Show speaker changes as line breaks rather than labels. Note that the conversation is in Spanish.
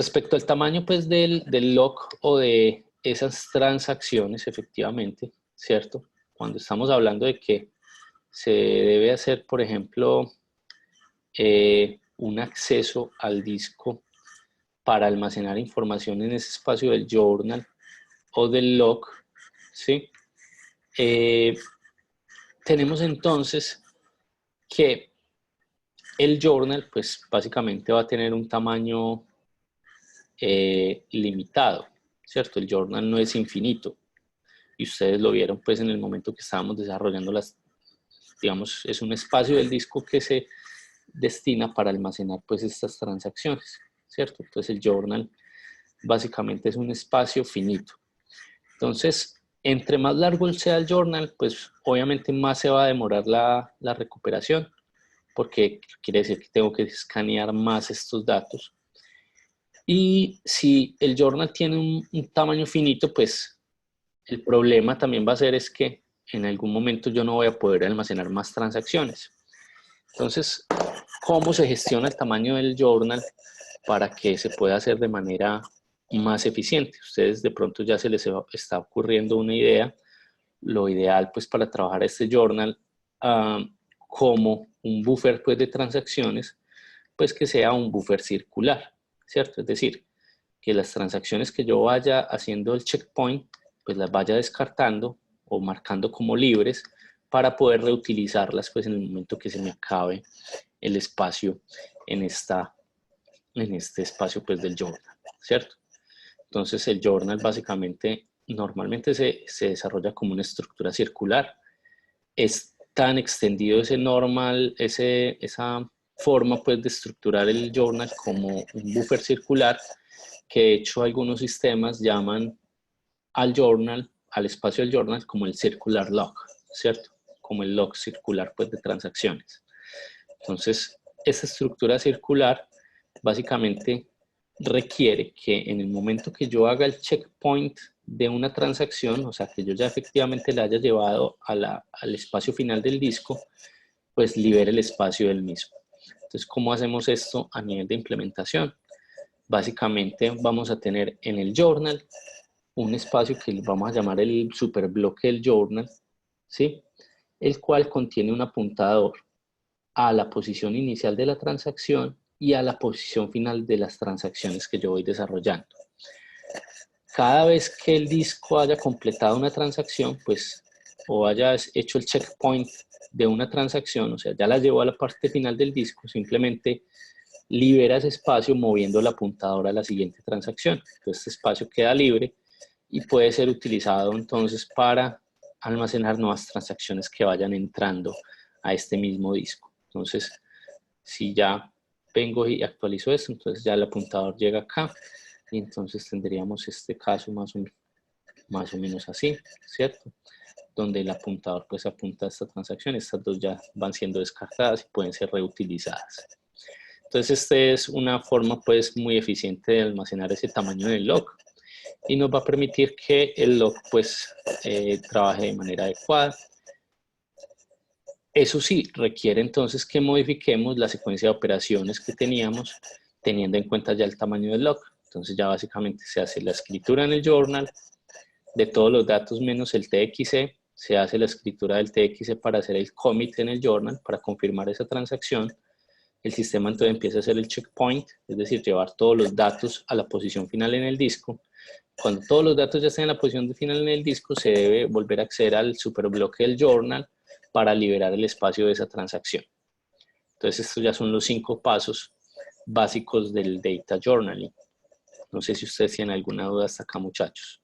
Respecto al tamaño pues del lock o de esas transacciones, efectivamente, ¿cierto? Cuando estamos hablando de que se debe hacer, por ejemplo, un acceso al disco para almacenar información en ese espacio del journal o del log, ¿sí? Tenemos entonces que el journal, pues básicamente va a tener un tamaño limitado, ¿cierto? El journal no es infinito y ustedes lo vieron pues en el momento que estábamos desarrollando las, digamos, es un espacio del disco que se destina para almacenar pues estas transacciones, ¿cierto? Entonces el journal básicamente es un espacio finito. Entonces, entre más largo sea el journal, pues obviamente más se va a demorar la recuperación, porque quiere decir que tengo que escanear más estos datos. Y si el journal tiene un tamaño finito, pues el problema también va a ser es que en algún momento yo no voy a poder almacenar más transacciones. Entonces, ¿cómo se gestiona el tamaño del journal para que se pueda hacer de manera más eficiente? Ustedes de pronto ya se les está ocurriendo una idea. Lo ideal pues para trabajar este journal como un buffer pues de transacciones, pues que sea un buffer circular, ¿cierto? Es decir, que las transacciones que yo vaya haciendo el checkpoint, pues las vaya descartando o marcando como libres para poder reutilizarlas pues en el momento que se me acabe el espacio en este espacio pues del journal, ¿cierto? Entonces el journal básicamente normalmente se desarrolla como una estructura circular. Es tan extendido ese normal, esa forma pues de estructurar el journal como un buffer circular, que de hecho algunos sistemas llaman al journal, al espacio del journal, como el circular log, ¿cierto? Como el log circular pues de transacciones. Entonces, esa estructura circular básicamente requiere que en el momento que yo haga el checkpoint de una transacción, o sea, que yo ya efectivamente la haya llevado al espacio final del disco, pues libere el espacio del mismo. Entonces, ¿cómo hacemos esto a nivel de implementación? Básicamente vamos a tener en el journal un espacio que vamos a llamar el superbloque del journal, ¿sí? El cual contiene un apuntador a la posición inicial de la transacción y a la posición final de las transacciones que yo voy desarrollando. Cada vez que el disco haya completado una transacción, pues, o haya hecho el checkpoint de una transacción, o sea, ya la llevó a la parte final del disco, simplemente libera ese espacio moviendo el apuntador a la siguiente transacción. Entonces, este espacio queda libre y puede ser utilizado entonces para almacenar nuevas transacciones que vayan entrando a este mismo disco. Entonces, si ya vengo y actualizo esto, entonces ya el apuntador llega acá y entonces tendríamos este caso más o menos así, ¿cierto? Donde el apuntador pues apunta a esta transacción, estas dos ya van siendo descartadas y pueden ser reutilizadas. Entonces, esta es una forma pues muy eficiente de almacenar ese tamaño del log y nos va a permitir que el log pues trabaje de manera adecuada. Eso sí, requiere entonces que modifiquemos la secuencia de operaciones que teníamos teniendo en cuenta ya el tamaño del log. Entonces ya básicamente se hace la escritura en el journal de todos los datos menos el TXT, se hace la escritura del TXT para hacer el commit en el journal, para confirmar esa transacción. El sistema entonces empieza a hacer el checkpoint, es decir, llevar todos los datos a la posición final en el disco. Cuando todos los datos ya estén en la posición final en el disco, se debe volver a acceder al superbloque del journal para liberar el espacio de esa transacción. Entonces, estos ya son los 5 pasos básicos del Data Journaling. No sé si ustedes tienen alguna duda hasta acá, muchachos.